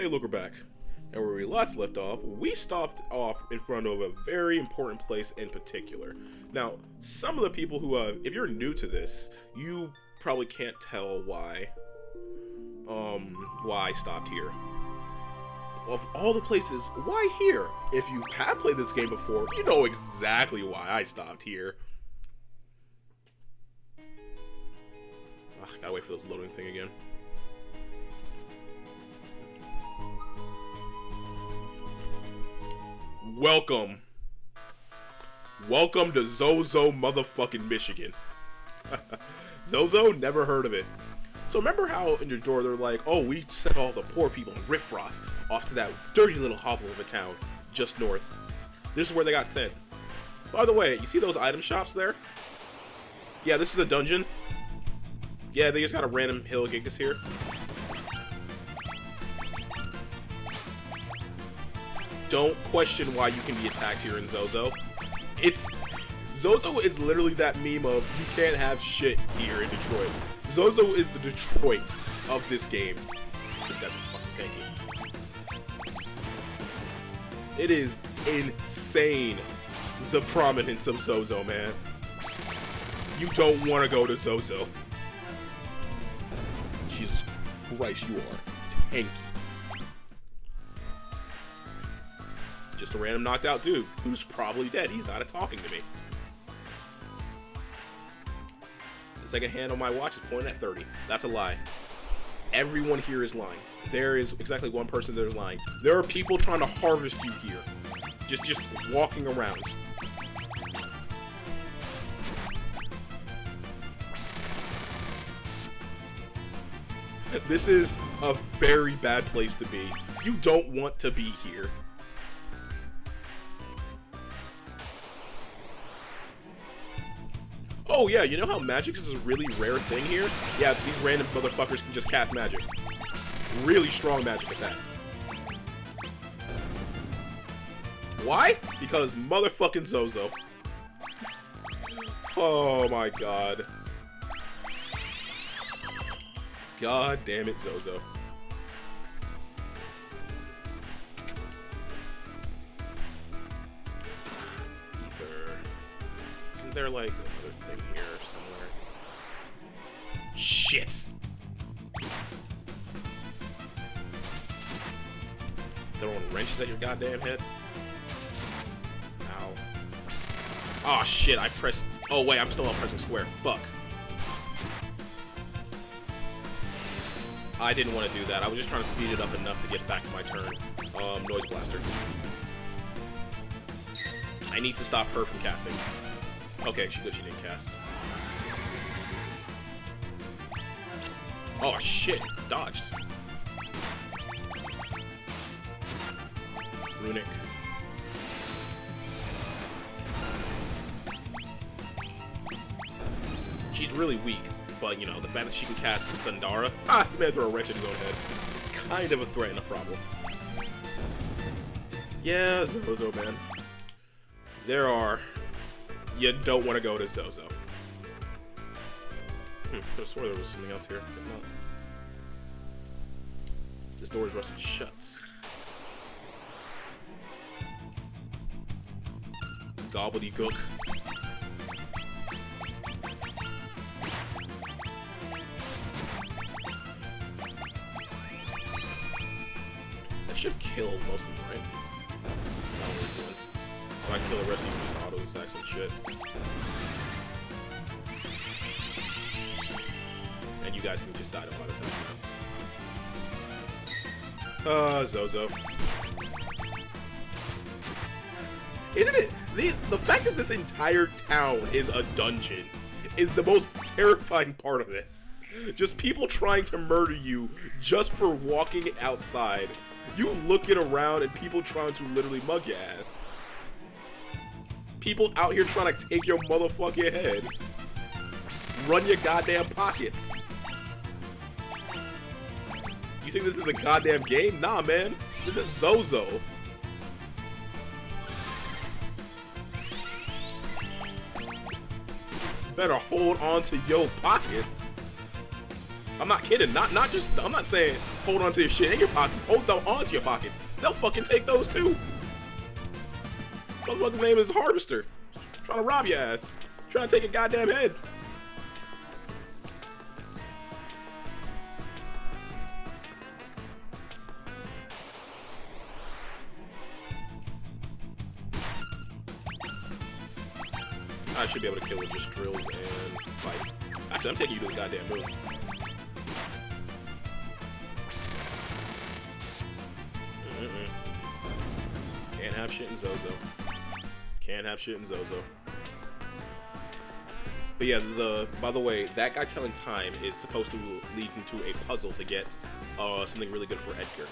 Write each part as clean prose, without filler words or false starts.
Hey, look, we're back. And where we last left off, we stopped off in front of a very important place in particular. Now, some of the people who, if you're new to this, you probably can't tell why I stopped here. Of all the places, why here? If you have played this game before, you know exactly why I stopped here. Ugh, gotta wait for this loading thing again. Welcome to Zozo motherfucking Michigan. Zozo? Never heard of it. So remember how in your door they're like, oh, we sent all the poor people and riffraff off to that dirty little hovel of a town just north. This is where they got sent. By the way, you see those item shops there? Yeah, this is a dungeon. Yeah, they just got a random hill gigas here. Don't question why you can be attacked here in Zozo. Zozo is literally that meme of you can't have shit here in Detroit. Zozo is the Detroit of this game. That's fucking tanky. It is insane, the prominence of Zozo, man. You don't want to go to Zozo. Jesus Christ, you are tanky. Just a random knocked out dude who's probably dead. He's not talking to me. The second hand on my watch is pointing at 30. That's a lie. Everyone here is lying. There is exactly one person that is lying. There are people trying to harvest you here. Just walking around. This is a very bad place to be. You don't want to be here. Oh yeah, you know how magic is a really rare thing here? Yeah, it's these random motherfuckers can just cast magic. Really strong magic at that. Why? Because motherfucking Zozo. Oh my god. God damn it, Zozo. Ether. Isn't there like another thing here somewhere? Shit! Throwing wrenches at your goddamn head? Ow. Oh shit, I pressed... Oh wait, I'm still not pressing square. Fuck. I didn't want to do that. I was just trying to speed it up enough to get back to my turn. Noise Blaster. I need to stop her from casting. Okay, she didn't cast. Oh shit, dodged. Runic. She's really weak, but you know, the fact that she can cast Thundara, this man throw a wrench at his own head. It's kind of a threat and a problem. Yeah, Zozo, man. You don't want to go to Zozo. I could have swore there was something else here, but no. This door is rusted shut. Gobbledygook. That should kill most of them, right? Not what we're doing. So I can kill the rest of you with auto attacks and shit. And you guys can just die to auto attacks now. Zozo. Isn't it? The fact that this entire town is a dungeon is the most terrifying part of this. Just people trying to murder you just for walking outside. You looking around and people trying to literally mug your ass. People out here trying to take your motherfucking head. Run your goddamn pockets. You think this is a goddamn game? Nah, man. This is Zozo. Better hold on to your pockets. I'm not kidding. I'm not saying Hold on to your shit in your pockets. Hold them onto your pockets. They'll fucking take those too. What the name is Harvester? Trying to rob your ass. Trying to take a goddamn head. I should be able to kill with just drills and fight. Actually, I'm taking you to the goddamn moon. Can't have shit in Zozo. Can't have shit in Zozo. But yeah, by the way, that guy telling time is supposed to lead into a puzzle to get something really good for Edgar.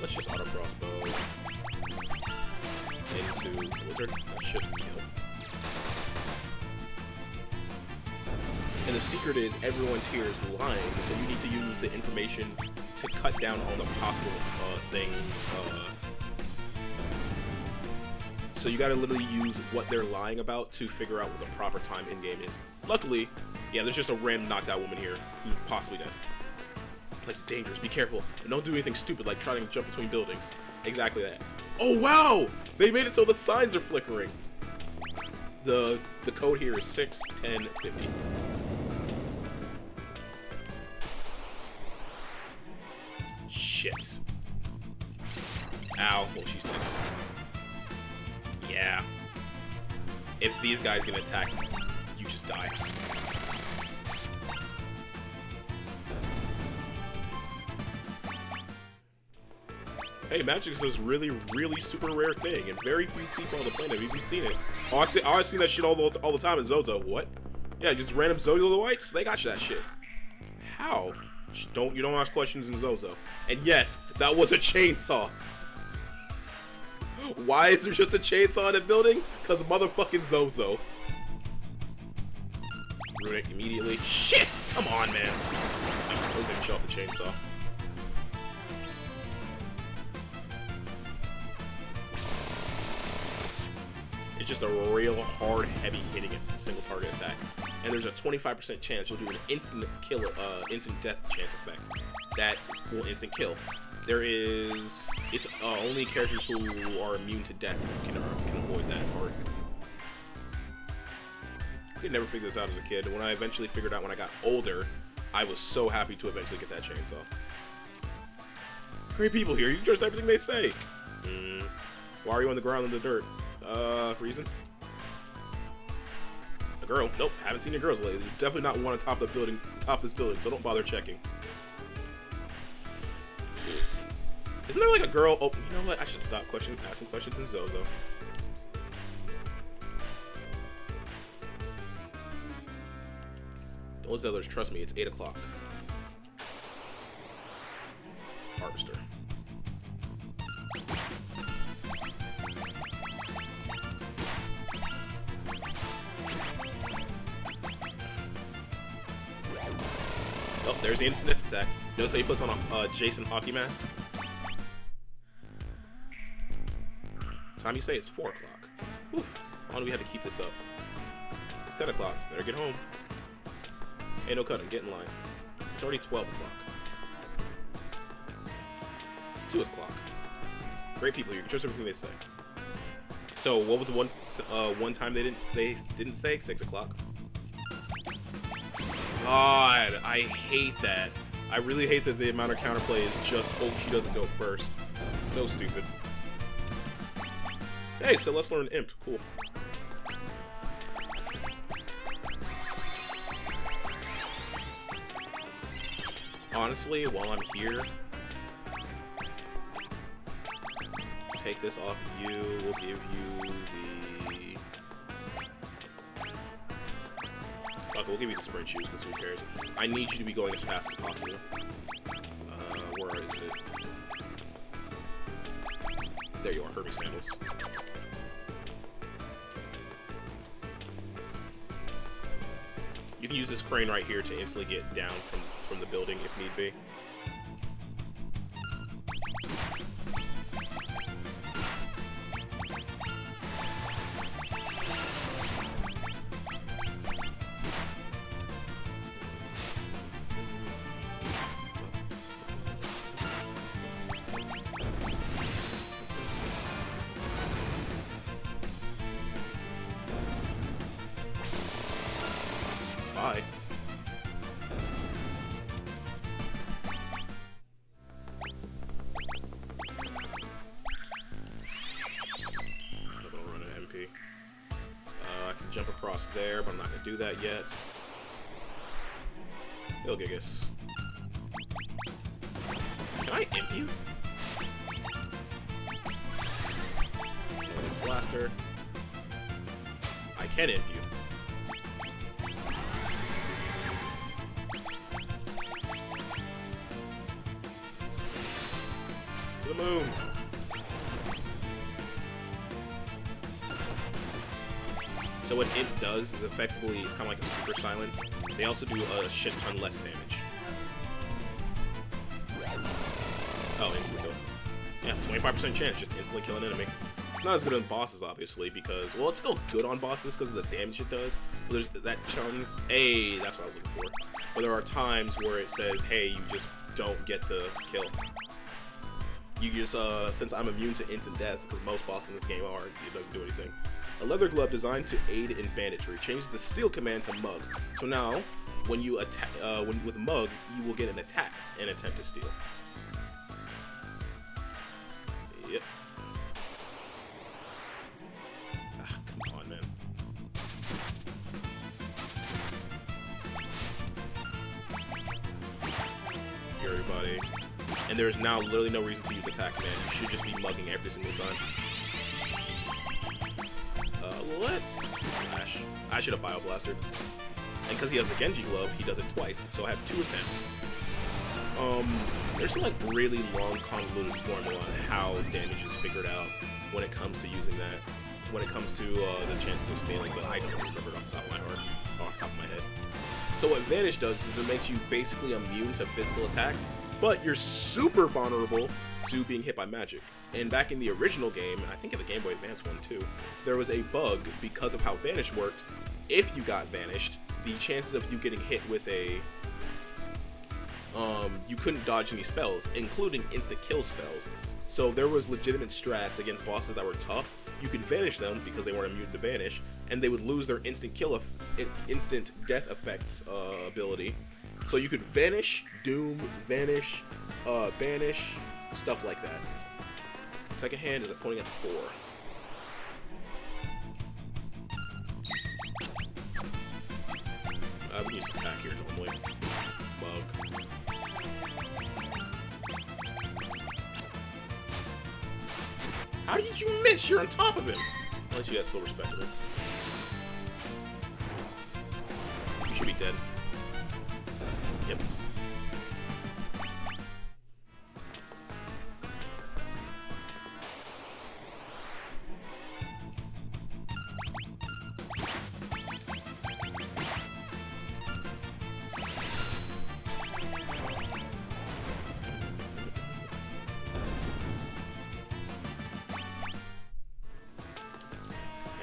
Let's just auto crossbow into wizard. That should kill. And the secret is everyone's here is lying, so you need to use the information to cut down on the possible things. So you gotta literally use what they're lying about to figure out what the proper time in game is. Luckily, yeah, there's just a random knocked out woman here who's possibly dead. Place is dangerous, be careful, and don't do anything stupid like trying to jump between buildings. Exactly that. Oh wow! They made it so the signs are flickering. The code here is 6, 10, 50. Shit. Ow. Well, she's dead. Yeah. If these guys can attack, you just die. Hey, magic is this really, really super rare thing, and very few people on the planet have even seen it. Oh, I've seen that shit all the time in Zozo. What? Yeah, just random Zozo the Whites? They got you that shit. How? You don't ask questions in Zozo. And yes, that was a chainsaw. Why is there just a chainsaw in a building? Because motherfucking Zozo. Ruin it immediately. Shit! Come on, man. I was even show off the chainsaw. It's just a real hard, heavy hitting single target attack. And there's a 25% chance you'll do an instant kill, instant death chance effect that will instant kill. It's only characters who are immune to death can avoid that part. I could never figure this out as a kid. When I eventually figured out when I got older, I was so happy to eventually get that chainsaw. Great people here, you trust everything they say. Why are you on the ground in the dirt? Reasons? A girl? Nope, haven't seen any girls lately. There's definitely not one on top of this building, so don't bother checking. Isn't there like a girl? Oh, you know what? I should stop asking questions in Zozo. Those others, trust me, it's 8 o'clock. Harvester. Oh, there's the instant attack. Notice how he puts on a Jason hockey mask? Time you say it's 4 o'clock. How long do we have to keep this up? It's 10 o'clock. Better get home. Ain't no cutting. Get in line. It's already 12 o'clock. It's 2 o'clock. Great people here. You can trust everything they say. So, what was the one time they didn't say 6 o'clock? God, I hate that. I really hate that the amount of counterplay is just hope she doesn't go first. So stupid. Hey, so let's learn Imp. Cool. Honestly, while I'm here, take this off of you. We'll give you the... Okay, we'll give you the sprint shoes because who cares. I need you to be going as fast as possible. Where is it? There you are, Herbie Sandals. You can use this crane right here to instantly get down from the building if need be. die. Double run an MP. I can jump across there, but I'm not gonna do that yet. He'll Gigas. Can I imp you? Blaster. I can imp you. To the moon. So what imp does is effectively, it's kind of like a super silence. They also do a shit ton less damage. Oh, instant kill. Yeah, 25% chance, just instantly kill an enemy. It's not as good on bosses, obviously, because, well, it's still good on bosses because of the damage it does. But there's that chance, hey, that's what I was looking for. But there are times where it says, hey, you just don't get the kill. You just, since I'm immune to instant death, because most bosses in this game are, it doesn't do anything. A leather glove designed to aid in banditry changes the steal command to mug. So now, when you attack, with mug, you will get an attack and attempt to steal. Yep. Ah, come on, man. Here, everybody. And there is now literally no reason to use attack command. You should just be mugging every single time. Let's smash. I should have bioblasted. And because he has the Genji glove, he does it twice, so I have 2 attempts. There's some like really long convoluted formula on how damage is figured out when it comes to using that. When it comes to the chances of stealing, but I don't remember it off the top of my heart, off the top of my head. So what Vanish does is it makes you basically immune to physical attacks, but you're super vulnerable to being hit by magic. And back in the original game, and I think in the Game Boy Advance one too, there was a bug because of how Vanish worked. If you got vanished, the chances of you getting hit with a you couldn't dodge any spells, including instant kill spells. So there was legitimate strats against bosses that were tough. You could vanish them because they weren't immune to vanish, and they would lose their instant instant death effects ability. So you could vanish, doom, vanish, banish, stuff like that. Second hand is pointing at 4. I would use attack here normally. Bug. How did you miss? You're on top of him! Unless you got still respect of him. You should be dead. Yep.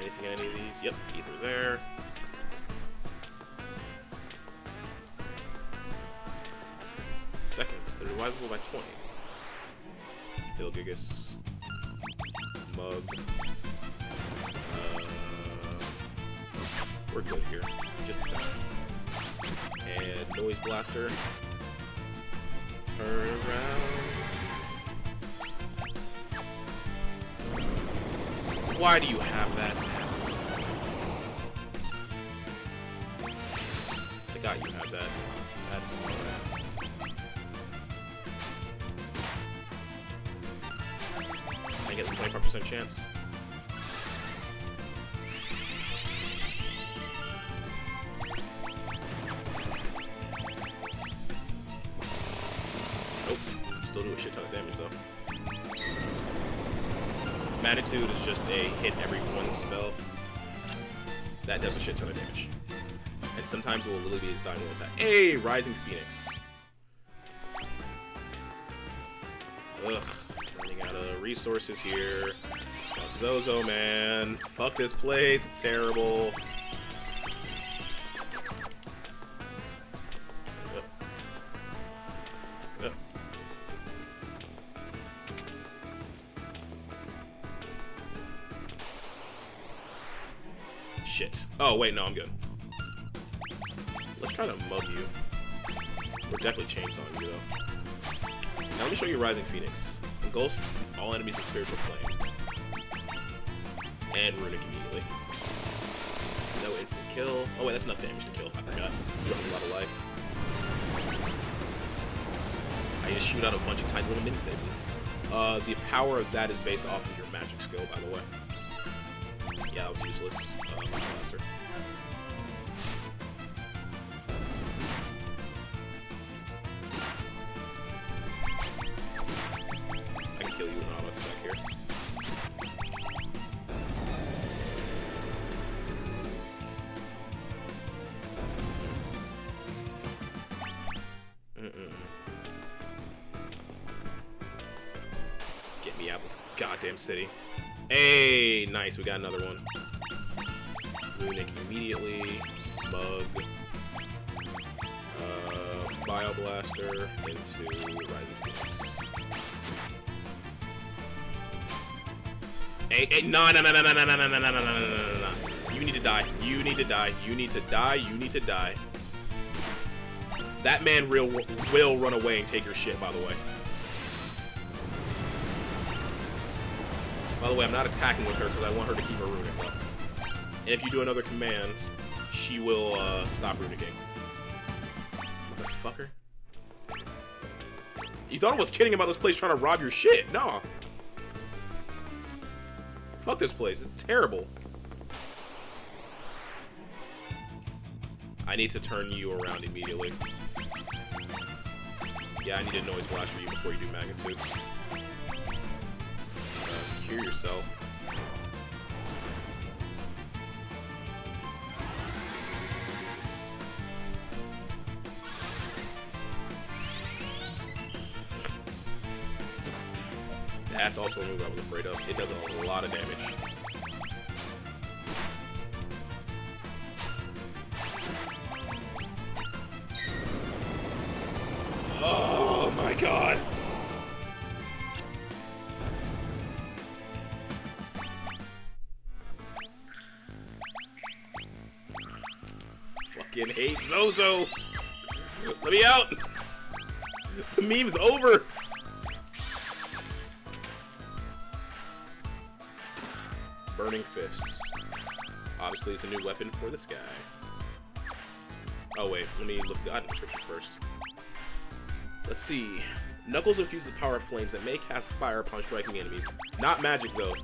Anything in any of these? Yep, either there. Seconds. They're revivable by 20. Hill Gigas. Mug. We're good here. Just attack. And Noise Blaster. Turn around. Why do you have that? I got you have that. That's I get a 25% chance. Nope. Still do a shit ton of damage though. Magnitude is just a hit every 1 spell. That does a shit ton of damage. And sometimes it will literally be his dynamo attack. Hey, Rising Phoenix. Ugh, running out of resources here. Fuck Zozo, man. Fuck this place, it's terrible. Shit. Oh, wait, no, I'm good. just trying to mug you. We're definitely chainsawing you, though. Now let me show you Rising Phoenix. Engulfs all enemies with Spiritual Flame. And Runic immediately. No instant kill. Oh wait, that's enough damage to kill. I forgot. You have a lot of life. I just shoot out a bunch of tiny little mini sabers. The power of that is based off of your magic skill, by the way. Yeah, that was useless. Remaster. I can kill you with an auto attack here. Get me out of this goddamn city. Hey, nice, we got another one. Runic immediately. Bug. Bio Blaster into Rising Phoenix. Hey, no. You need to die. You need to die. You need to die. You need to die. That man will run away and take your shit, by the way. By the way, I'm not attacking with her because I want her to keep her runic up. And if you do another command, she will stop runicking. Motherfucker. You thought I was kidding about this place trying to rob your shit? Nah. Fuck this place. It's terrible. I need to turn you around immediately. Yeah, I need a noise blast for you before you do magnitude. Cure yourself. That's also a move I was afraid of. It does a lot of damage. Oh my god! Fucking hate Zozo! Let me out! The meme's over! Burning Fists. Obviously, it's a new weapon for this guy. Oh wait, let me look the item description first. Let's see. Knuckles infuse the power of flames that may cast fire upon striking enemies. Not magic though.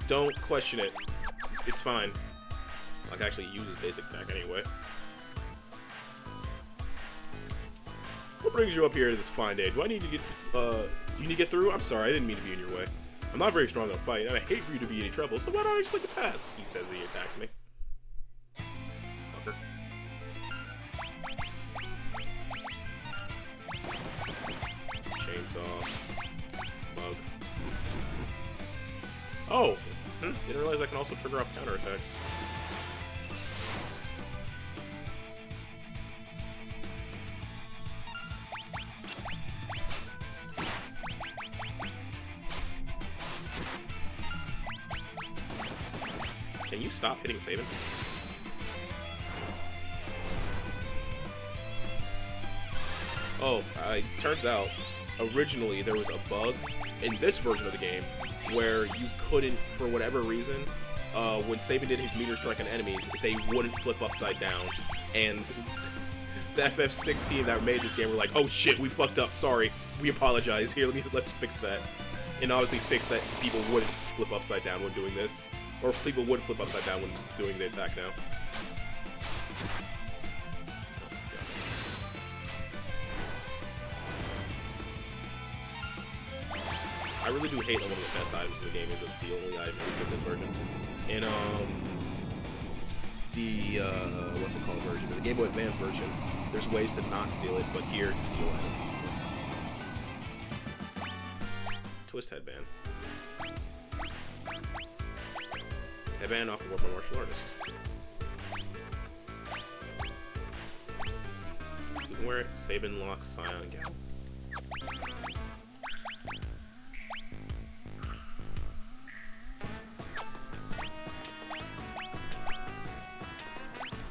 Don't question it. It's fine. I can actually use his basic attack anyway. What brings you up here this fine day? Do I need to get, you need to get through? I'm sorry, I didn't mean to be in your way. I'm not very strong on fight, and I hate for you to be in any trouble, so why don't I just let it pass? He says he attacks me. Fucker. Chainsaw. Bug. Oh! Didn't realize I can also trigger off counterattacks. Can you stop hitting Sabin? Oh, turns out, originally there was a bug in this version of the game where you couldn't, for whatever reason, when Sabin did his meter strike on enemies, they wouldn't flip upside down. And the FF6 team that made this game were like, oh shit, we fucked up, sorry, we apologize, here, let's fix that. And obviously fix that people wouldn't flip upside down when doing this. Or if people would flip upside down when doing the attack now. I really do hate that one of the best items in the game is a steal only item, at least with this version. And the what's it called version? The Game Boy Advance version, there's ways to not steal it, but here it's a steal item. Twist headband. Headband off of Warp Martial Artist. You can wear it. Sabin Lock, Scion Gal.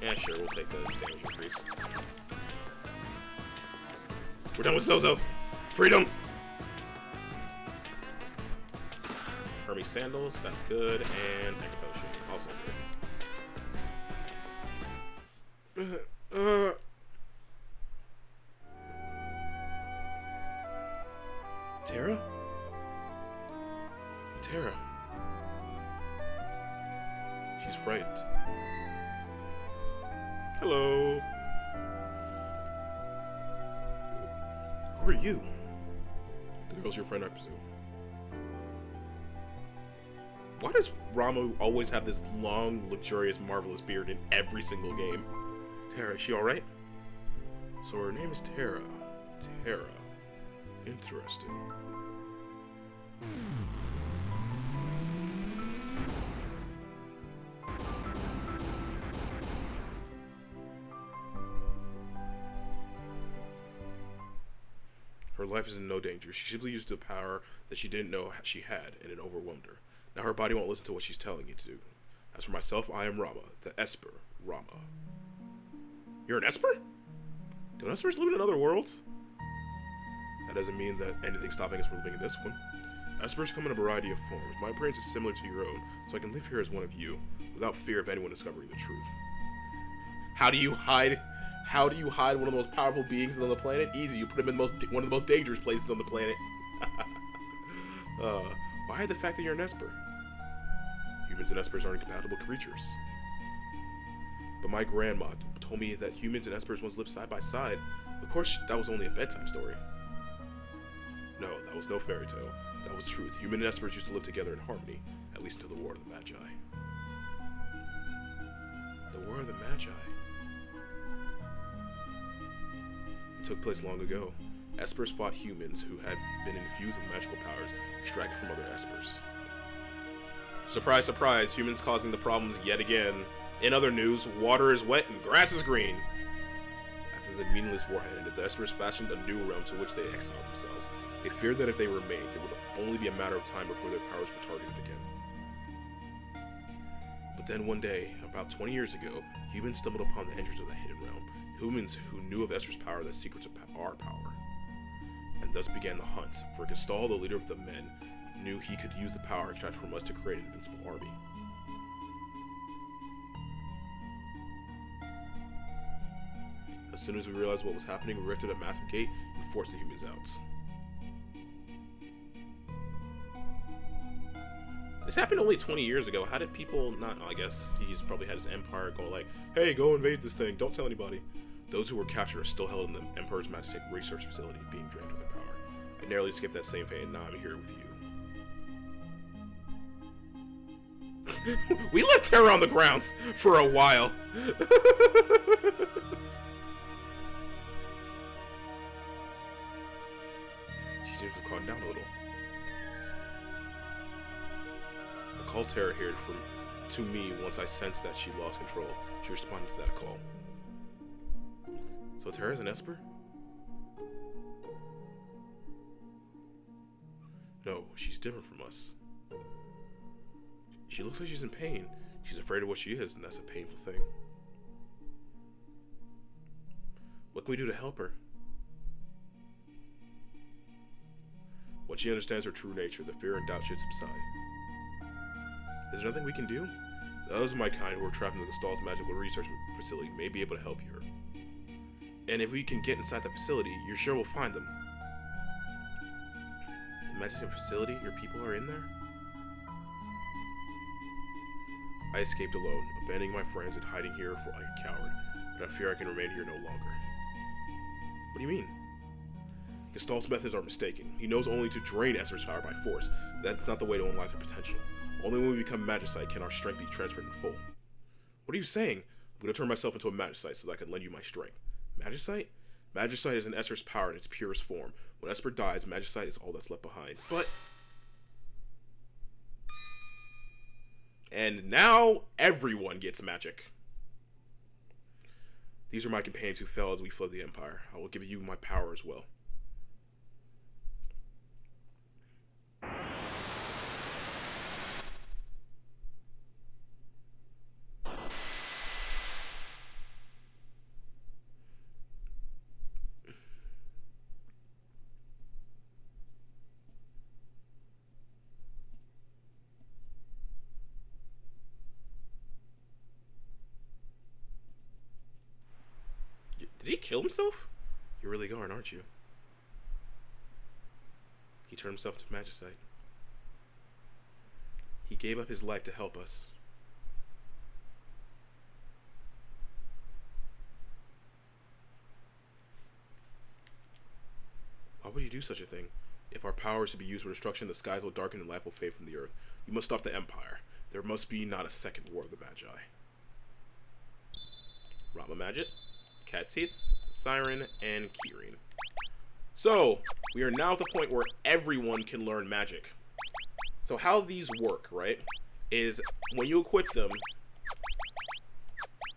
Yeah, sure, we'll take the damage increase. We're done with Zozo. Freedom! Hermes Sandals, that's good. And X Potion, also good. Terra? Terra. She's frightened. Hello. Who are you? The girl's your friend, I presume. Why does Ramu always have this long, luxurious, marvelous beard in every single game? Terra, is she alright? So her name is Terra. Terra. Interesting. Her life is in no danger. She simply used a power that she didn't know she had, and it overwhelmed her. Now her body won't listen to what she's telling it to. As for myself, I am Rama, the Esper, Rama. You're an Esper? Do Espers live in another worlds? That doesn't mean that anything's stopping us from living in this one. Espers come in a variety of forms. My appearance is similar to your own, so I can live here as one of you, without fear of anyone discovering the truth. How do you hide one of the most powerful beings on the planet? Easy, you put him in one of the most dangerous places on the planet. Why hide the fact that you're an Esper? Humans and Espers are incompatible creatures. But my grandma told me that humans and Espers once lived side by side. Of course, that was only a bedtime story. No, that was no fairy tale. That was truth. Human and Espers used to live together in harmony, at least until the War of the Magi. The War of the Magi? It took place long ago. Espers fought humans who had been infused with magical powers extracted from other Espers. Surprise, surprise, humans causing the problems yet again. In other news, water is wet and grass is green. After the meaningless war had ended, the Espers fashioned a new realm to which they exiled themselves. They feared that if they remained, it would only be a matter of time before their powers were targeted again. But then one day, about 20 years ago, humans stumbled upon the entrance of the hidden realm. Humans who knew of Esther's power, the secrets of our power. And thus began the hunt, for Gestal, the leader of the men, knew he could use the power extracted from us to create an invincible army. As soon as we realized what was happening, we erected a massive gate and forced the humans out. This happened only 20 years ago. How did people not... I guess he's probably had his empire go like, hey, go invade this thing. Don't tell anybody. Those who were captured are still held in the Emperor's Majestic research facility, being drained of their power. I narrowly escaped that same fate, and now I'm here with you. We left Terra on the grounds for a while. She seems to have calmed down a little. I called Terra here to me once I sensed that she lost control. She responded to that call. So Terra's an Esper? No, she's different from us. She looks like she's in pain. She's afraid of what she is, and that's a painful thing. What can we do to help her? When she understands her true nature, the fear and doubt should subside. Is there nothing we can do? Those of my kind who are trapped in the Gestalt's magical research facility may be able to help her. And if we can get inside the facility, you're sure we'll find them. The magic facility? Your people are in there? I escaped alone, abandoning my friends and hiding here like a coward, but I fear I can remain here no longer. What do you mean? Gestalt's methods are mistaken. He knows only to drain Esther's power by force. That's not the way to unlock their potential. Only when we become Magicite can our strength be transferred in full. What are you saying? I'm going to turn myself into a Magicite so that I can lend you my strength. Magicite? Magicite is an Esther's power in its purest form. When Esper dies, Magicite is all that's left behind. But... And now, everyone gets magic. These are my companions who fell as we fled the Empire. I will give you my power as well. Did he kill himself? You're really going, aren't you? He turned himself to magicite. He gave up his life to help us. Why would you do such a thing? If our power is to be used for destruction, the skies will darken and life will fade from the earth. You must stop the Empire. There must be not a second War of the Magi. Rama Magit, Cat Teeth, Siren, and Kirin. So, we are now at the point where everyone can learn magic. So how these work, right, is when you equip them...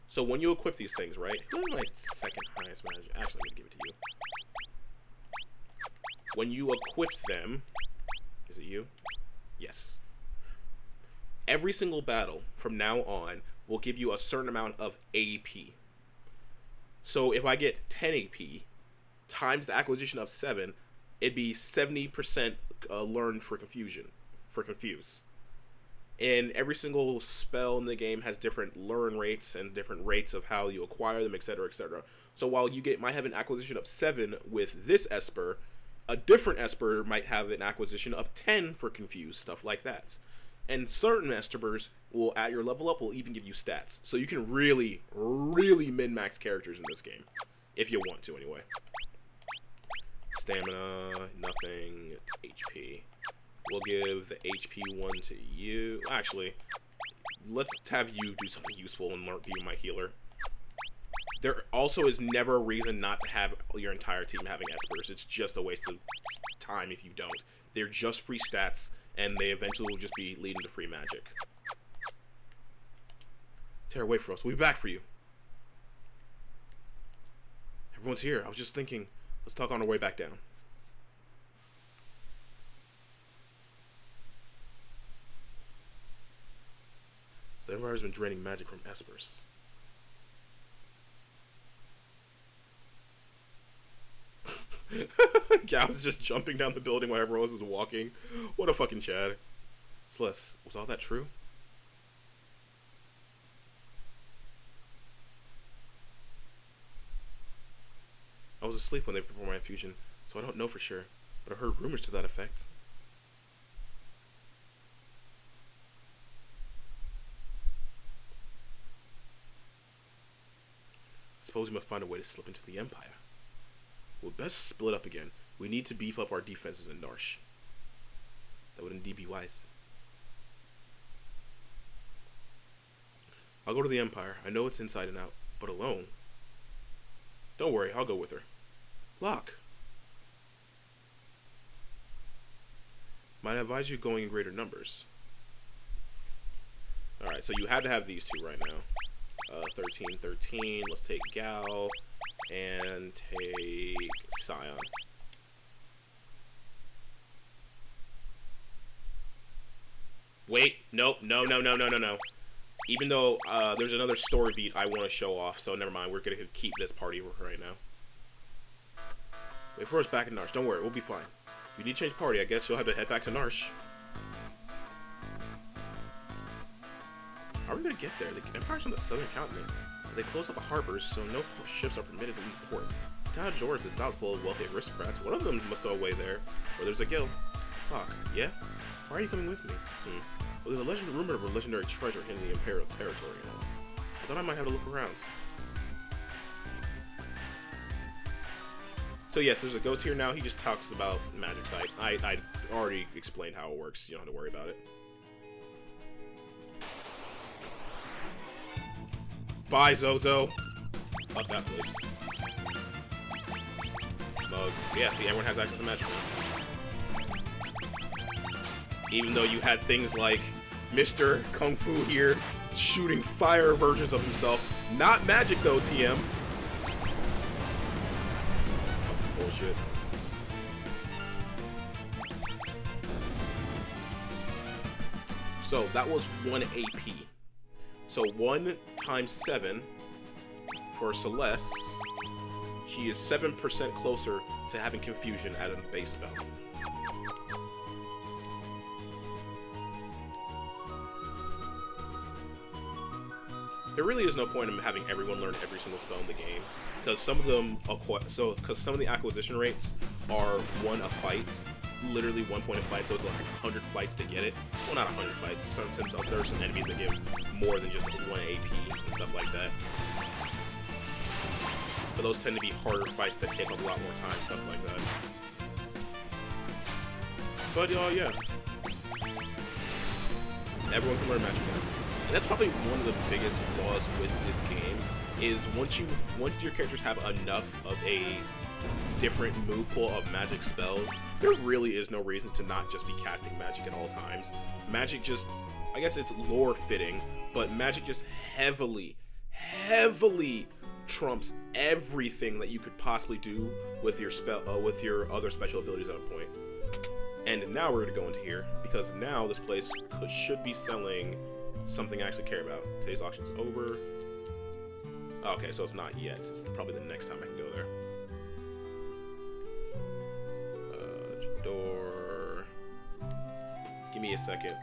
So when you equip these things, right? Who's my second highest magic? Actually, I'm going to give it to you. When you equip them... Is it you? Yes. Every single battle from now on will give you a certain amount of AP. So if I get 10 AP times the acquisition of 7, it'd be 70% learned for confusion. For confuse. And every single spell in the game has different learn rates and different rates of how you acquire them, etc., etc. So while you might have an acquisition of 7 with this Esper, a different Esper might have an acquisition of 10 for confuse, stuff like that. And certain Espers will, at your level up, will even give you stats. So you can really, really min-max characters in this game. If you want to, anyway. Stamina, nothing, HP. We'll give the HP one to you. Actually, let's have you do something useful and be my healer. There also is never a reason not to have your entire team having Espers. It's just a waste of time if you don't. They're just free stats, and they eventually will just be leading to free magic. Terra, wait for us. We'll be back for you. Everyone's here. I was just thinking, let's talk on our way back down. So the Empire's been draining magic from Espers. Gal was just jumping down the building while everyone else was walking. What a fucking Chad. Celeste, was all that true? I was asleep when they performed my infusion, so I don't know for sure, but I heard rumors to that effect. I suppose we must find a way to slip into the Empire. We'll best split up again. We need to beef up our defenses in Narsh. That would indeed be wise. I'll go to the Empire. I know it's inside and out, but alone. Don't worry, I'll go with her. Locke! Might advise you going in greater numbers. Alright, so you have to have these two right now. 13, 13. Let's take Gal and take Scion. Wait, nope, no. Even though there's another story beat I want to show off, so never mind. We're gonna keep this party right now. Wait for us back in Narsh. Don't worry, we'll be fine. If you need to change party, I guess you'll have to head back to Narsh. How are we gonna get there? The Empire's on the southern continent. They close all the harbors, so no ships are permitted to leave the port. The town of Jorahs is south full of wealthy aristocrats. One of them must go away there, where there's a guild. Fuck, yeah? Why are you coming with me? Well, there's a rumor of a legendary treasure hidden in the Imperial territory and all. I thought I might have a look around. So yes, there's a ghost here now. He just talks about magic site. I already explained how it works. You don't have to worry about it. Bye, Zozo. Fuck that place. Mug. Yeah, see, everyone has access to magic. Even though you had things like Mr. Kung Fu here shooting fire versions of himself. Not magic though, TM. Bullshit. So that was 1 AP. So 1 times 7 for Celeste. She is 7% closer to having confusion at a base spell. there really is no point in having everyone learn every single spell in the game, because some of them because some of the acquisition rates are 1 a fight, literally 1 point a fight, so it's like 100 fights to get it. Well, not 100 fights, since there are some enemies that give more than just 1 AP and stuff like that. But those tend to be harder fights that take a lot more time, stuff like that. But yeah, everyone can learn magic now. And that's probably one of the biggest flaws with this game, is once your characters have enough of a different move pool of magic spells, there really is no reason to not just be casting magic at all times. Magic just, I guess it's lore fitting, but magic just heavily trumps everything that you could possibly do with your with your other special abilities at a point. And now we're going to go into here, because now this place should be selling something I actually care about. Today's auction's over. Okay, so it's not yet. It's probably the next time I can go there. Door. Give me a second.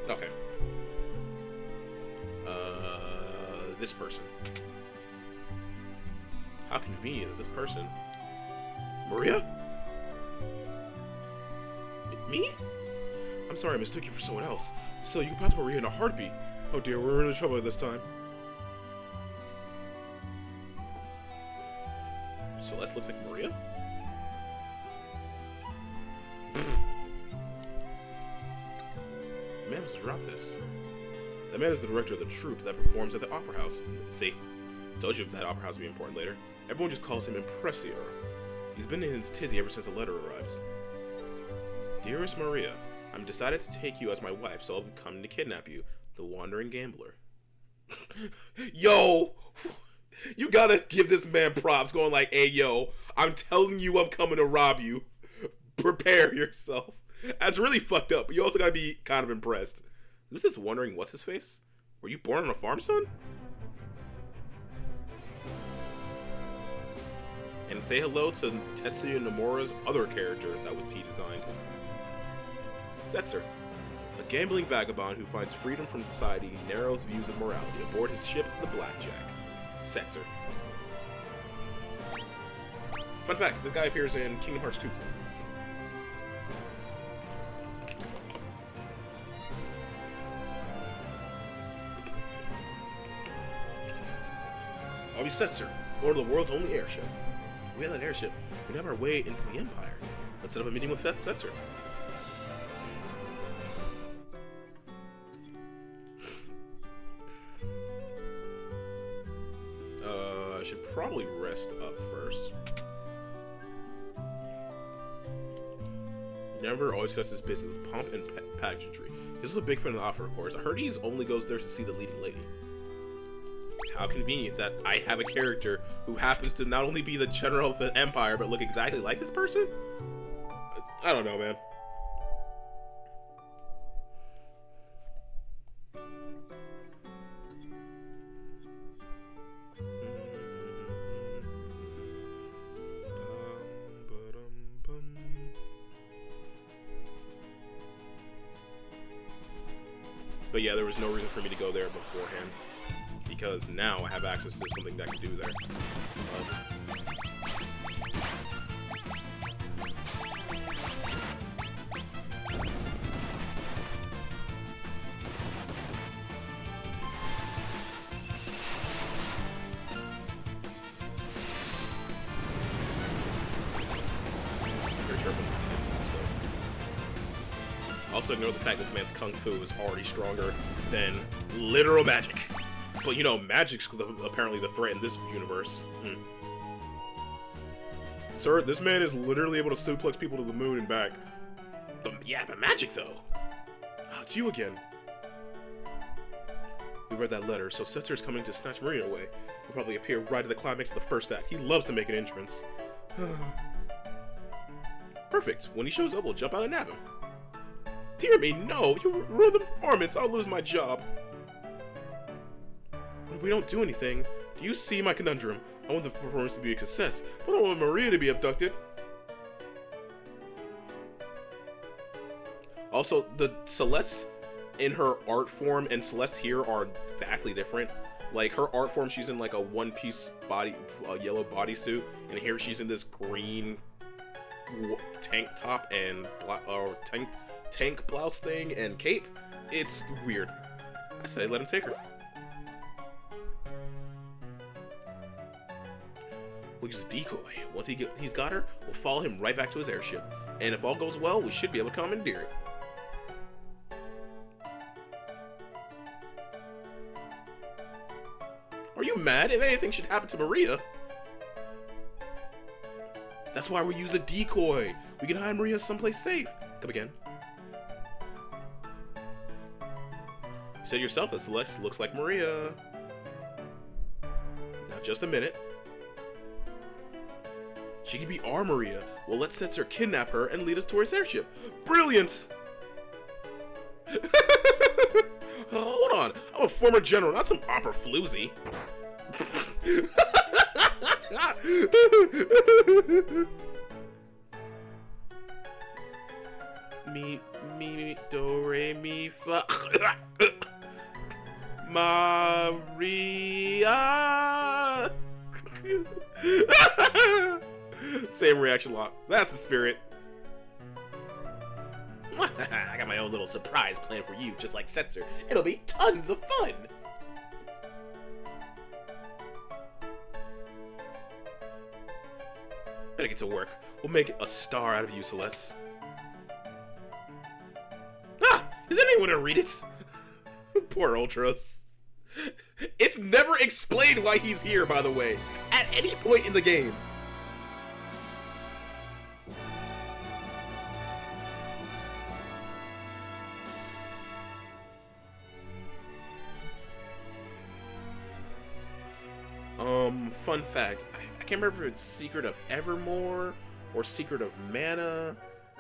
Okay. This person. How convenient that this person. Maria? Me? I'm sorry I mistook you for someone else. Still, you can pass Maria in a heartbeat. Oh dear, we're in trouble this time. Celeste looks like Maria? Man must drop this. That man is the director of the troupe that performs at the Opera House. See, told you that Opera House would be important later. Everyone just calls him Impressior. He's been in his tizzy ever since the letter arrives. Dearest Maria, I'm decided to take you as my wife, so I'll be coming to kidnap you, the wandering gambler. Yo! You gotta give this man props, going like, hey yo, I'm telling you I'm coming to rob you. Prepare yourself. That's really fucked up, but you also gotta be kind of impressed. Who's this wondering what's his face? Were you born on a farm, son? And say hello to Tetsuya Nomura's other character that was T-designed. Setzer, a gambling vagabond who finds freedom from society and narrows views of morality aboard his ship, the Blackjack. Setzer. Fun fact, this guy appears in Kingdom Hearts 2. I'll be Setzer, owner of the world's only airship. We have that airship. We have our way into the Empire. Let's set up a meeting with Setzer. I should probably rest up first. Denver always gets his business with pomp and pageantry. This is a big fan of the opera, of course. I heard he only goes there to see the leading lady. How convenient that I have a character who happens to not only be the general of the Empire, but look exactly like this person? I don't know, man. But yeah, there was no reason for me to go there beforehand, because now I have access to something that I can do there. Also ignore the fact this man's kung fu is already stronger than literal magic. But you know, magic's apparently the threat in this universe. Sir, this man is literally able to suplex people to the moon and back. But yeah, but magic though. Oh, it's you again. We read that letter, so Setzer's coming to snatch Maria away. He'll probably appear right at the climax of the first act. He loves to make an entrance. Perfect. When he shows up, we'll jump out and nab him. Dear me, no! You ruined the performance! I'll lose my job! But if we don't do anything, do you see my conundrum? I want the performance to be a success, but I don't want Maria to be abducted. Also, the Celeste in her art form and Celeste here are vastly different. Like, her art form, she's in like a one-piece body, yellow bodysuit, and here she's in this green tank top and tank blouse thing and cape. It's weird. I say let him take her. We'll use a decoy. Once he's got her, we'll follow him right back to his airship. And if all goes well, we should be able to commandeer it. Are you mad? If anything should happen to Maria. That's why we use the decoy. We can hide Maria someplace safe. Come again. You said yourself that Celeste looks like Maria. Now just a minute. She could be our Maria. Well, let's Setzer kidnap her and lead us to his airship. Brilliant! Hold on. I'm a former general, not some opera floozy. Me, do, re, mi, fa. Maria. Same reaction lock. That's the spirit. I got my own little surprise plan for you, just like Setzer. It'll be tons of fun. Better get to work. We'll make a star out of you, Celeste. Ah! Is anyone gonna read it? Poor Ultras. It's never explained why he's here, by the way, at any point in the game. Fun fact, I can't remember if it's Secret of Evermore or Secret of Mana,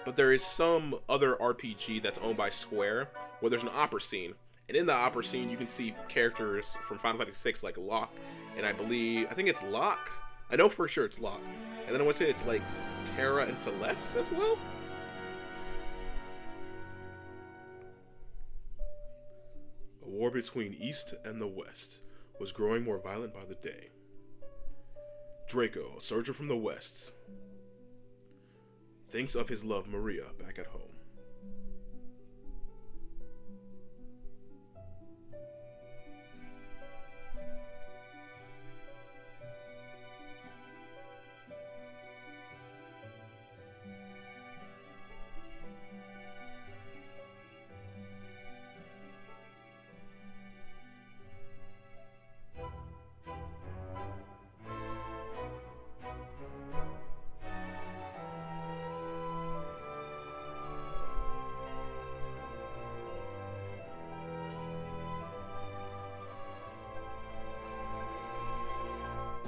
but there is some other RPG that's owned by Square where there's an opera scene. And in the opera scene, you can see characters from Final Fantasy VI like Locke, and I think it's Locke. I know for sure it's Locke. And then I want to say it's like Terra and Celeste as well. A war between East and the West was growing more violent by the day. Draco, a soldier from the West, thinks of his love Maria back at home.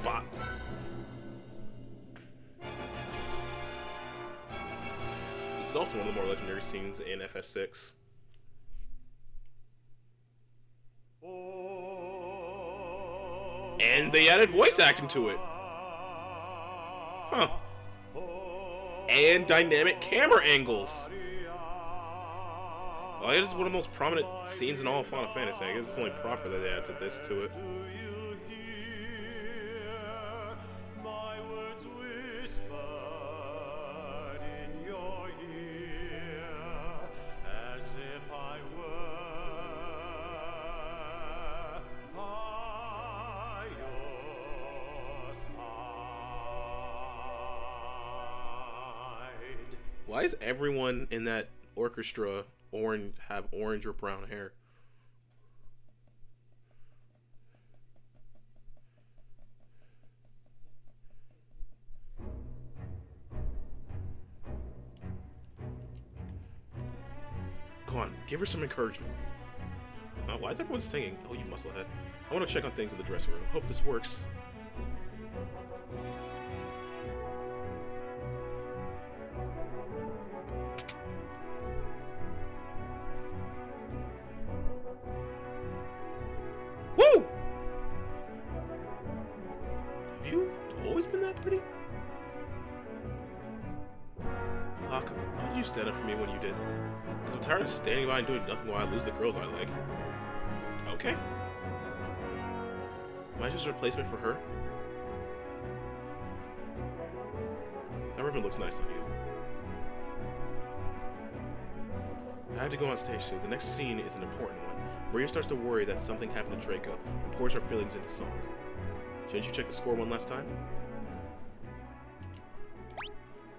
Bop. This is also one of the more legendary scenes in FF6. And they added voice acting to it. Huh. And dynamic camera angles. Well, it is one of the most prominent scenes in all of Final Fantasy. I guess it's only proper that they added this to it. Why is everyone in that orchestra have orange or brown hair? Go on, give her some encouragement. Why is everyone singing? Oh, you musclehead. I want to check on things in the dressing room. Hope this works. Woo! Have you always been that pretty? Locke, why did you stand up for me when you did? Because I'm tired of standing by and doing nothing while I lose the girls I like. Okay. Am I just a replacement for her? That ribbon looks nice on you. I have to go on stage soon. The next scene is an important one. Maria starts to worry that something happened to Draco and pours her feelings into song. Shouldn't you check the score one last time?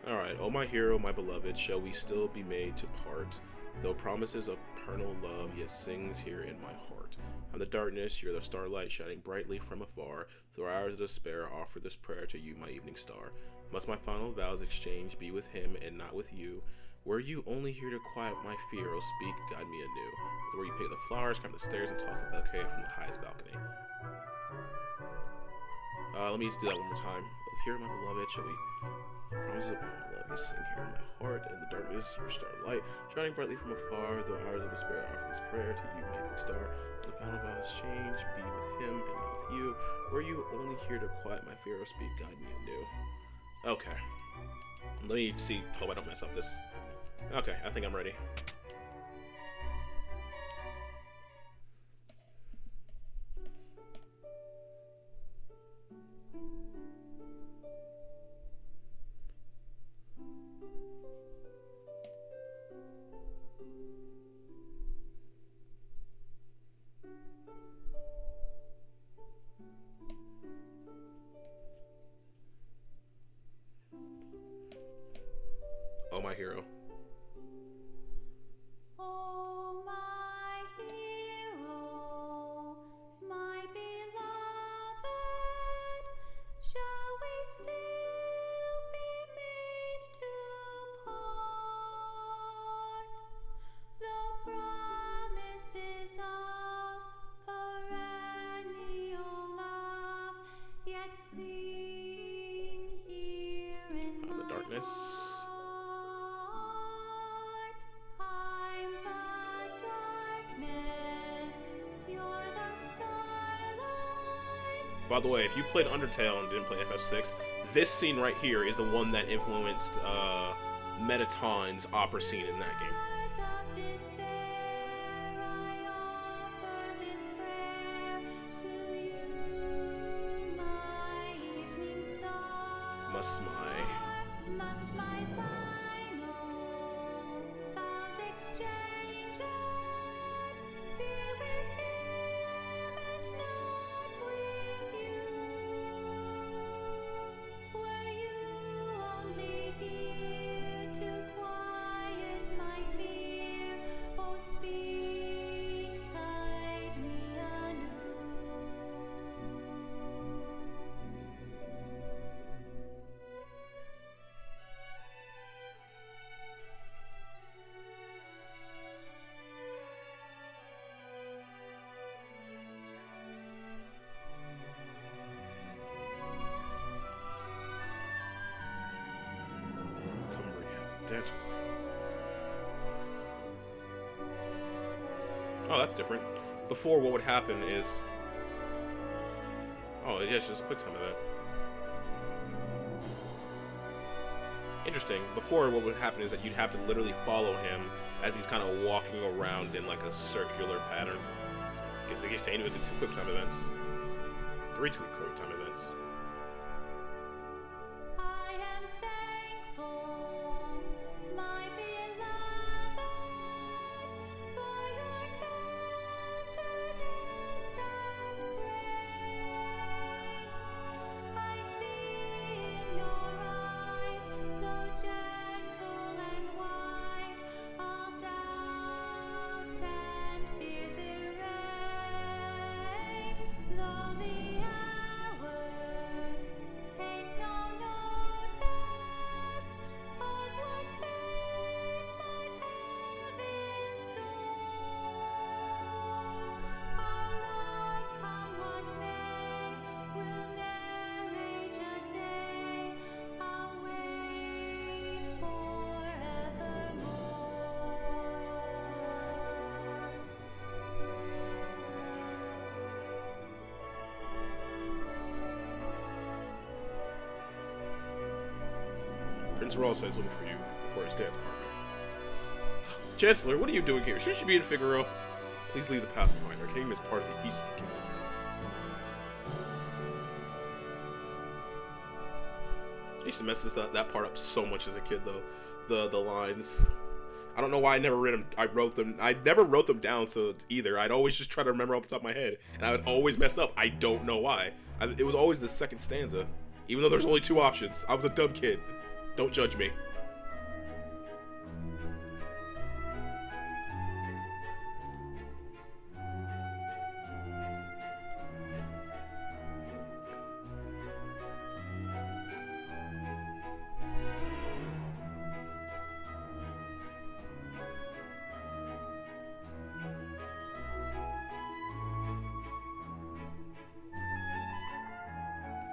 Alright, oh my hero, my beloved, shall we still be made to part? Though promises of paternal love yet sings here in my heart. I'm the darkness, you're the starlight shining brightly from afar. Through hours of despair, I offer this prayer to you, my evening star. Must my final vows exchange be with him and not with you? Were you only here to quiet my fear, oh speak, guide me anew. It's where you pick the flowers, climb the stairs, and toss the bouquet from the highest balcony. Let me just do that one more time. Oh, here, my beloved, shall we promises of my love and sing here in my heart, in the darkness, your starlight, shining brightly from afar, though hours of despair, I offer this prayer to you, my evening star. The final vows change, be with him and not with you. Were you only here to quiet my fear, or speak, guide me anew? Okay. Let me see, hope I don't mess up this. Okay, I think I'm ready. Oh, my hero. Oh, my hero, my beloved, shall we still be made to part? Though promises of perennial love yet sing here in I'm the darkness. By the way, if you played Undertale and didn't play FF6, this scene right here is the one that influenced Metaton's opera scene in that game. Must my final vows exchanged be with him and not with you? Were you only here to quiet my fear? Oh, speak, guide me anew. Come, Maria, dance with me. Oh, that's different. Before, what would happen is... Oh, yeah, it's just a quick time event. Interesting. Before, what would happen is that you'd have to literally follow him as he's kind of walking around in like a circular pattern. They get changed with the 2 quick time events. 3 quick time events. I am thankful, my beloved, for your tenderness and grace. I see in your eyes, so gentle and wise, all doubts and fears erased. Though the hours Prince Rosa is looking for you for his dance partner. Chancellor, what are you doing here? Shouldn't you be in Figaro? Please leave the past behind. Our kingdom is part of the East Kingdom. I used to mess that part up so much as a kid, though. The lines. I don't know why I never read them. I never wrote them down, so either. I'd always just try to remember off the top of my head, and I would always mess up. I don't know why. It was always the second stanza, even though there's only 2 options. I was a dumb kid. Don't judge me.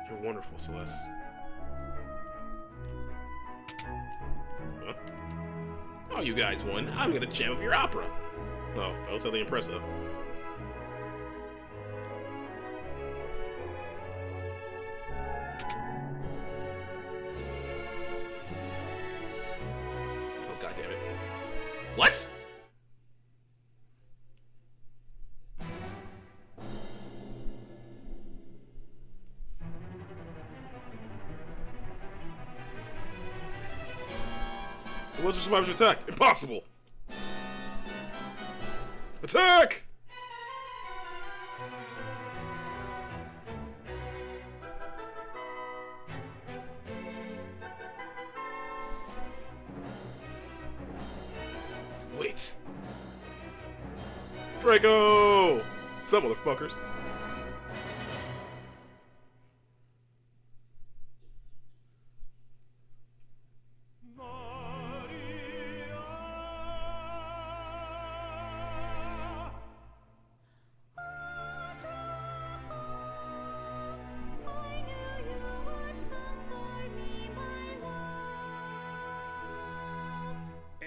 You're wonderful, Celeste. Huh? Oh, you guys won. I'm gonna jam up your opera. Oh, that was totally impressive. Oh, God damn it. What? What's the survivor's attack? Impossible! Attack! Wait. Draco! Some motherfuckers.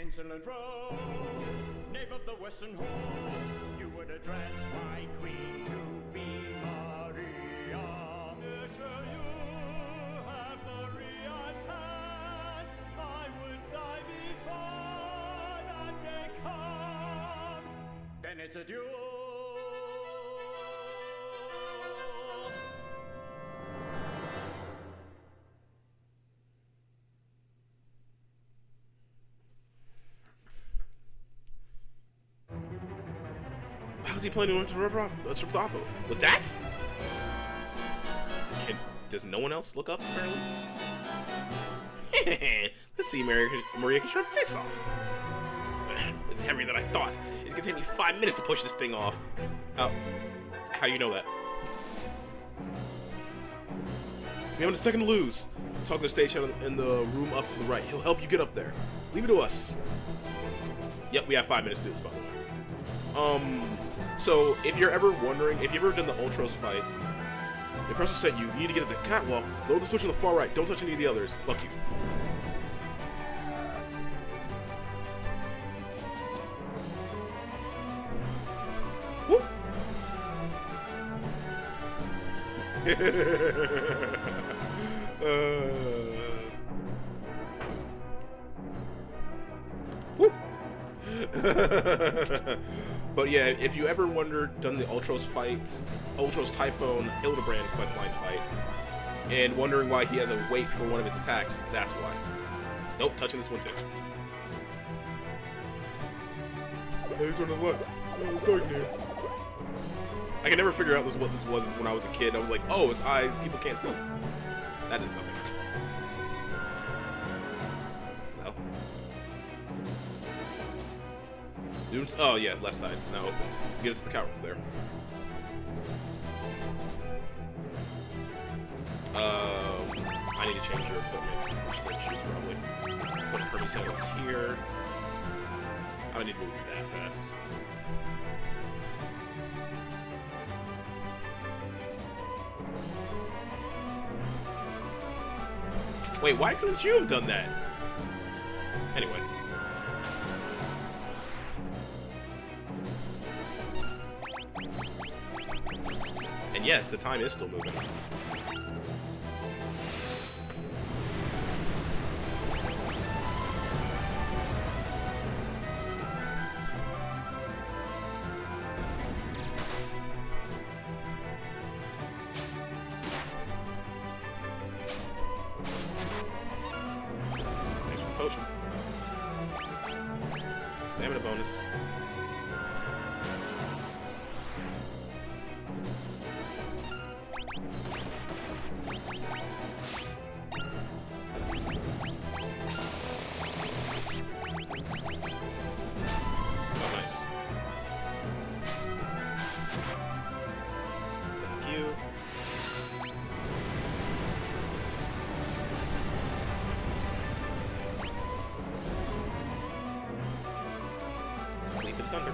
Insolent rogue, knave of the Western Hall, you would address my queen to be Maria. Yes, you have Maria's hand. I would die before that day comes. Then it's a duel. How's he planning to Remaster? With that? Does no one else look up, apparently? Let's see, Maria can shrug this off. It's heavier than I thought. It's gonna take me 5 minutes to push this thing off. How do you know that? We haven't a second to lose. Talk to the stagehand in the room up to the right. He'll help you get up there. Leave it to us. Yep, we have 5 minutes to do this, by the way. So if you're ever wondering, if you've ever done the Ultros fights, the person said you need to get at the catwalk, load the switch on the far right, don't touch any of the others. Fuck you. Whoop. Whoop. But yeah, if you ever done the Ultros fights, Ultros Typhoon Hildebrand questline fight, and wondering why he has a wait for one of his attacks, that's why. Nope, touching this one too. Hey, he's on the left. Oh, it's dark here. I can never figure out what this was when I was a kid. I was like, oh, it's eye, people can't see. That is nothing. Well. Oh yeah, left side now open. Get it to the cow there. I need to change your equipment. Switch shoes probably. Put Kirby settings here. I need to move that fast. Wait, why couldn't you have done that? Anyway. And yes, the time is still moving. Stamina bonus. Oh, nice. Thank you. Sleep and thunder.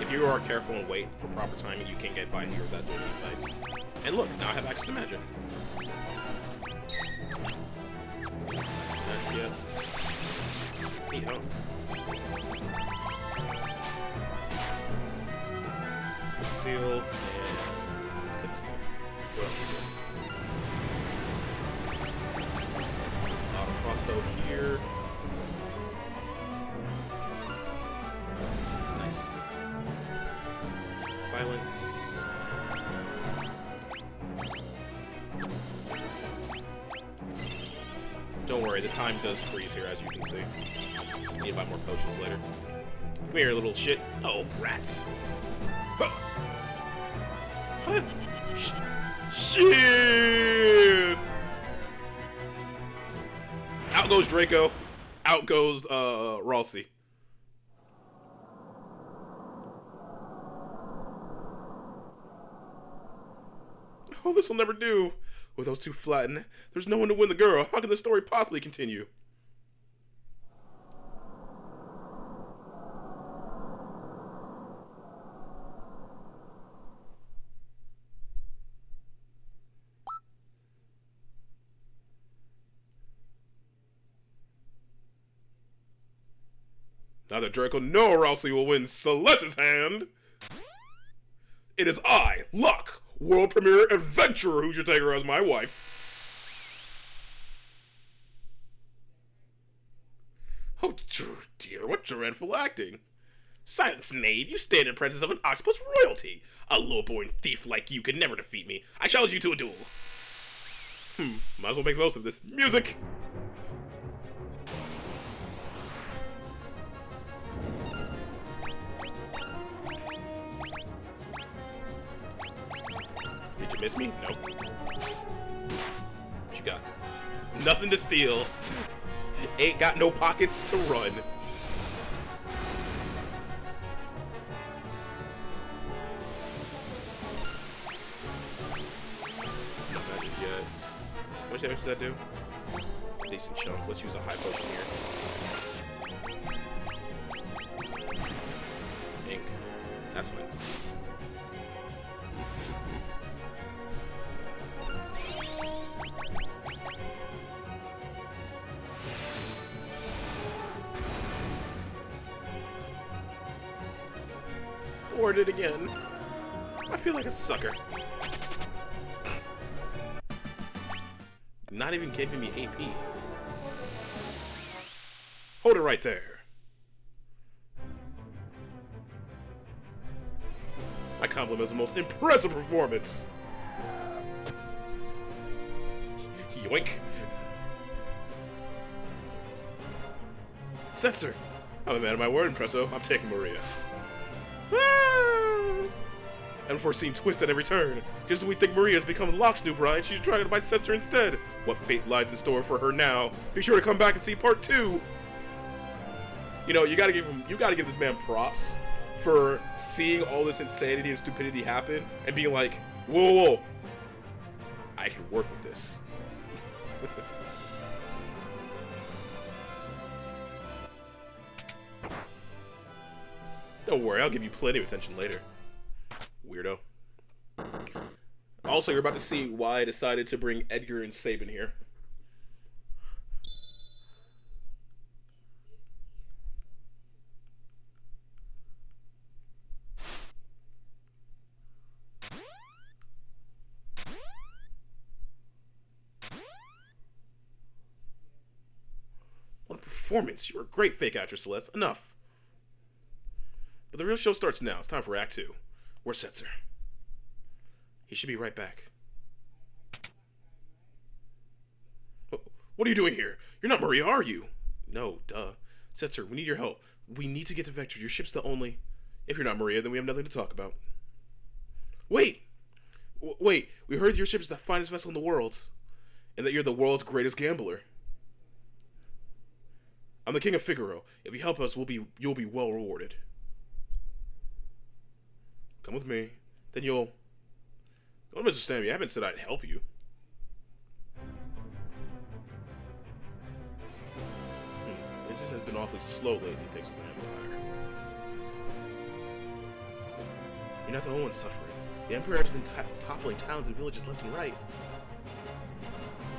If you are careful and wait for proper timing, you can get by here without doing any fights. And look, now I have access to magic. Not yet. Neato. Steel and couldn't steal. What else is there? Auto crossbow here. Nice. Silence. Don't worry, the time does freeze here, as you can see. I need to buy more potions later. Come here, little shit. Oh, rats. Huh. Shit! Out goes Draco. Out goes Ralsei. Oh, this will never do. With those two flattened, there's no one to win the girl. How can the story possibly continue? Neither Draco nor Ralsei will win Celeste's hand. It is I, Luck, world premiere adventurer, who should take her as my wife. Oh dear, what dreadful acting. Silence, knave, you standard princess of an octopus royalty. A low-born thief like you could never defeat me. I challenge you to a duel. Might as well make the most of this. Music! Did you miss me? Nope. What you got? Nothing to steal. Ain't got no pockets to run. No magic yet. How much damage does that do? Decent chunk. Let's use a high potion here. Ink. That's fine. Thwarted it again. I feel like a sucker. Not even giving me AP. Hold it right there. My compliments the most impressive performance. Yoink. Censor. I'm a man of my word, Impresso. I'm taking Maria. Unforeseen twist at every turn. Just as we think Maria has become Locke's new bride, she's trying to buy Censor instead. What fate lies in store for her now? Be sure to come back and see part 2. You know, you gotta give this man props for seeing all this insanity and stupidity happen and being like, whoa, whoa, whoa. I can work with this. Don't worry, I'll give you plenty of attention later. Weirdo. Also, you're about to see why I decided to bring Edgar and Sabin here. What a performance. You're a great fake actress, Celeste. Enough. But the real show starts now. It's time for Act 2. Where's Censor? He should be right back. What are you doing here? You're not Maria, are you? No, duh. Setzer, we need your help. We need to get to Vector. Your ship's the only... If you're not Maria, then we have nothing to talk about. Wait! Wait, we heard your ship is the finest vessel in the world. And that you're the world's greatest gambler. I'm the King of Figaro. If you help us, you'll be well rewarded. Come with me. Then you'll... Don't misunderstand me. I haven't said I'd help you. Business has been awfully slow lately, thanks to the Empire. You're not the only one suffering. The Emperor has been toppling towns and villages left and right.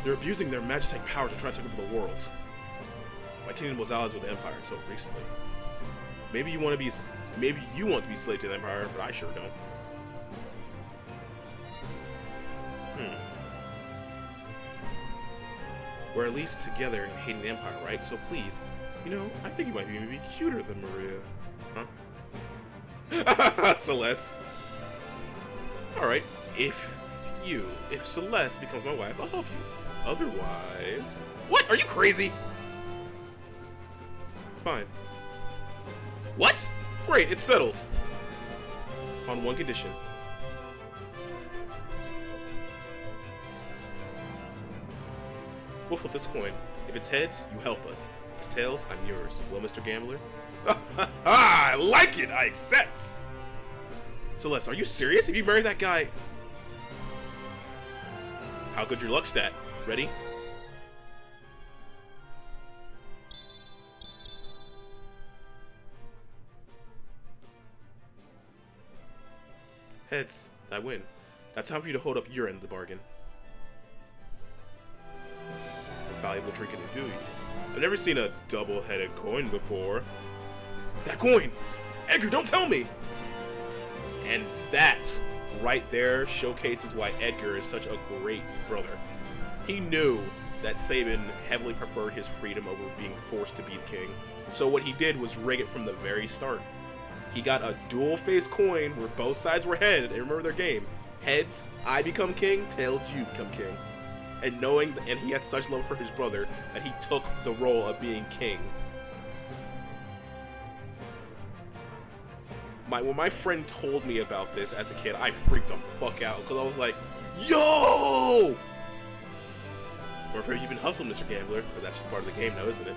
They're abusing their Magitech power to try to take over the world. My kingdom was allies with the Empire until recently. Maybe you want to be slave to the Empire, but I sure don't. We're at least together in hating the Empire, right? So please, you know, I think you might be maybe cuter than Maria. Huh? Celeste. Alright, if Celeste becomes my wife, I'll help you. Otherwise... What? Are you crazy? Fine. What? Great, it's settled. On one condition. We'll flip this coin. If it's heads, you help us. If it's tails, I'm yours. Well, Mr. Gambler? I like it! I accept! Celeste, are you serious? If you marry that guy... How good your luck stat? Ready? Heads, I win. Now time for you to hold up your end of the bargain. A valuable trinket to do you. I've never seen a double-headed coin before. That coin! Edgar, don't tell me! And that, right there, showcases why Edgar is such a great brother. He knew that Sabin heavily preferred his freedom over being forced to be the king. So what he did was rig it from the very start. He got a dual-faced coin where both sides were head, and remember their game. Heads, I become king, tails, you become king. And and he had such love for his brother that he took the role of being king. When my friend told me about this as a kid, I freaked the fuck out because I was like, yo! Or maybe you've been hustling, Mr. Gambler, but that's just part of the game now, isn't it?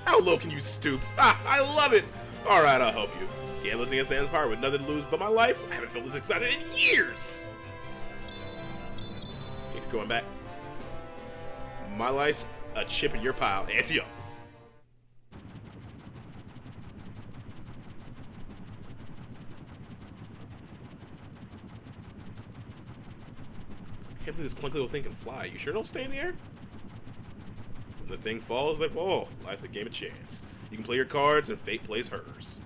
How low can you stoop? Ah, I love it! Alright, I'll help you. Gambling's against the Empire with nothing to lose but my life. I haven't felt this excited in years! Going back. My life's a chip in your pile. Ante up. Can't believe this clunky little thing can fly. You sure don't stay in the air? When the thing falls, like, whoa, life's a game of chance. You can play your cards and fate plays hers.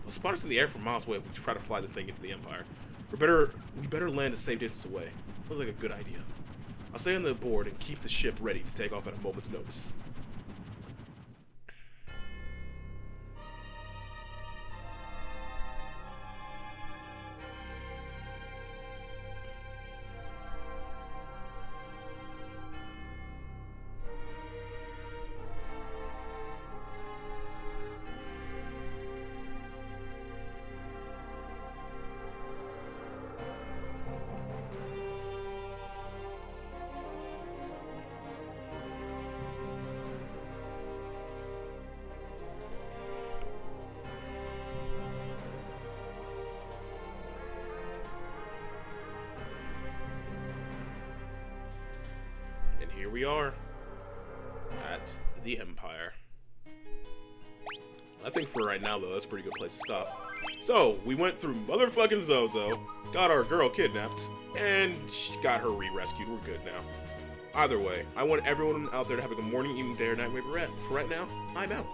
They'll spot us in the air from miles away if we try to fly this thing into the Empire. We better land a safe distance away. Feels like a good idea. I'll stay on the board and keep the ship ready to take off at a moment's notice. Here we are at the Empire. I think for right now, though, that's a pretty good place to stop. So, we went through motherfucking Zozo, got our girl kidnapped, and she got her re-rescued. We're good now. Either way, I want everyone out there to have a good morning, evening, day, or night, wherever you're at. For right now, I'm out.